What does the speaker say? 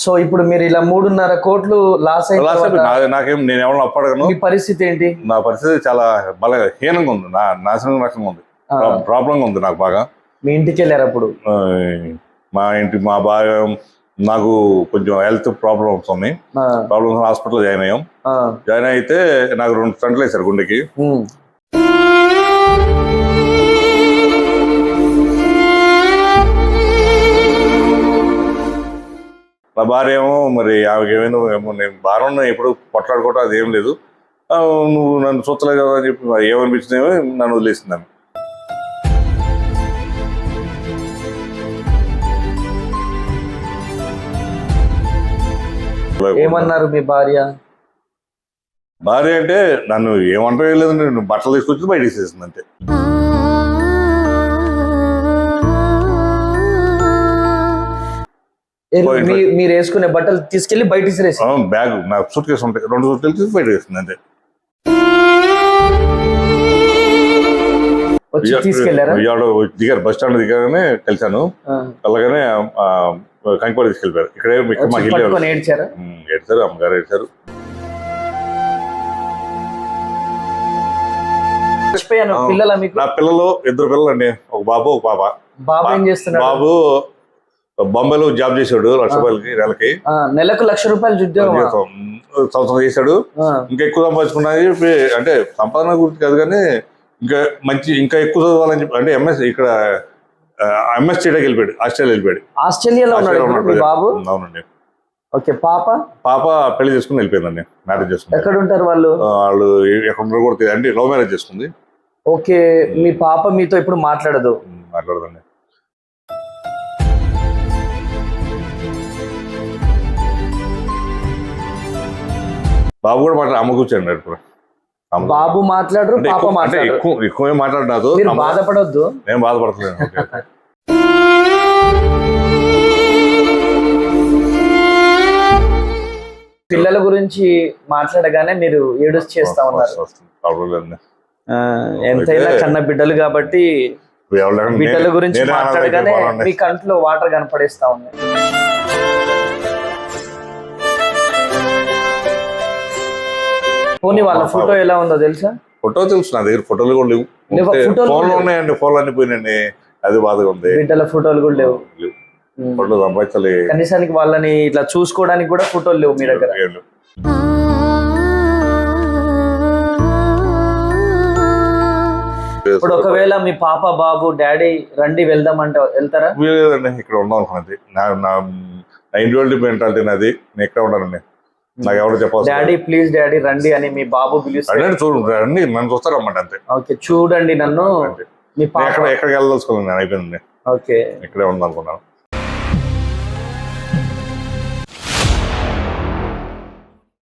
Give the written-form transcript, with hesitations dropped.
So ఇప్పుడు మీరు ఇలా 3.5 కోట్లు లాస్ నాకేం నేను ఎవరిని అప్పడగను. మీ పరిస్థితి ఏంటి? నా పరిస్థితి చాలా హీనంగా ఉంది, నాశనంగా ఉంది, ప్రాబ్లంగా ఉంది నాకు బాగా. మీ ఇంటికి వెళ్ళారు అప్పుడు? మా భార్య నాకు కొంచెం హెల్త్ ప్రాబ్లమ్స్ ఉన్నాయి. హాస్పిటల్ జాయిన్ అయ్యాం. జాయిన్ అయితే నాకు 2 స్టంట్లు వేశారు గుండెకి. నా భార్య ఏమో మరి ఆమెకి ఏమో నేను భార్య ఎప్పుడు కొట్లాడుకోవటం అది ఏం లేదు, నువ్వు నన్ను చూస్తలే కదా అని చెప్పి ఏమనిపించినేమో నన్ను వదిలేసింది ఆమె. ఏమన్నారు మీ భార్య? భార్య అంటే నన్ను ఏమంటా లేదు, నేను బట్టలు తీసుకొచ్చి బయట తీసేసింది అంతే. మీరు వేసుకునే బట్టలు తీసుకెళ్లి బయట తీసేసి బ్యాగ్ నా సూట్ కేసు ఉంటాయి, 2 సూట్ కేసు తీసి బయట వేసింది అంతే. తీసుకెళ్లారా? దిగారు, బస్ స్టాండ్ దిగానే కలిసాను. అలాగనే కంకిపాడు తీసుకెళ్ళిపోయారు. ఇక్కడే ఏడ్చారు, అమ్మగారు ఏడ్చారు. నా పిల్లలు 2 పిల్లలు అండి, ఒక బాబు ఒక పాప. బాబు ఏం చేస్తున్నాడు? బాబు బొంబాయిలో జాబ్ చేశాడు, 1,00,000 రూపాయలకి నెలకు 1,00,000 రూపాయలు సంవత్సరం చేశాడు. ఇంకా ఎక్కువ సంపాదించుకున్నది చెప్పి, అంటే సంపాదన గురించి కాదు కానీ ఇంకా ఎక్కువ చదవాలని చెప్పి, అంటే ఇక్కడ ఎంఎస్ చేయడానికి వెళ్ళిపోయాడు, ఆస్ట్రేలియాలో బాబు. అవునండి. ఓకే. పాప పెళ్లి చేసుకుని వెళ్ళిపోయిందండి, మ్యారేజ్ చేసుకుని. ఎక్కడ ఉంటారు వాళ్ళు ఎక్కడ ఉంటారు కూడా తెలియదు, అంటే లవ్ మ్యారేజ్ చేసుకుంది. ఓకే. మీ పాప మీతో ఇప్పుడు మాట్లాడదండి. బాబు కూడా అమ్మ కూర్చోండి ఇప్పుడు. బాబు మాట్లాడరు, పాప మాట్లాడరు. ఎక్కువ మాట్లాడదు. బాధపడొద్దు, నేను బాధపడతలేను. పిల్లల గురించి మాట్లాడగానే మీరు ఏడుస్తూ చేస్తా ఉన్నారు. ఎంతైనా కన్న బిడ్డలు కాబట్టి బిడ్డల గురించి మాట్లాడగానే మీ కంట్లో వాటర్ కనపడేస్తా ఉన్నాయి. పోనీ వాళ్ళ ఫోటో ఎలా ఉందో తెలుసా? ఫోటో తెలుసు, నా దగ్గర ఫోటోలు కూడా లేవు. ఫోన్లు ఉన్నాయండి, ఫోన్లు అన్ని పోయినండి, అది బాధగా ఉంది. బిడ్డల ఫోటోలు కూడా లేవు. ఫోటోలు సంపాదించాలి, కనీసానికి వాళ్ళని ఇట్లా చూసుకోవడానికి కూడా ఫోటోలు లేవు మీ దగ్గర. ఇప్పుడు ఒకవేళ మీ పాప బాబు డాడీ రండి వెళ్దామంటే వెళ్తారా? లేదండి, ఇక్కడ ఉందాం అనుకున్నది. నా ఇండివిజువల్ మెంటాలిటీ నాది, నేను ఎక్కడ ఉన్నానండి. నాకు ఎవరు చెప్పాలి, డాడీ ప్లీజ్ డాడీ రండి అని మీ బాబు పిలుస్తాడు. చూడండి, నన్ను చూస్తారన్నమాట అంతే. ఓకే, చూడండి నన్ను. మీ పాప ఎక్కడికి వెళ్ళదలుచుకోలేదు, నేను అయిపోయింది. ఓకే, ఇక్కడే ఉందాం అనుకున్నాను.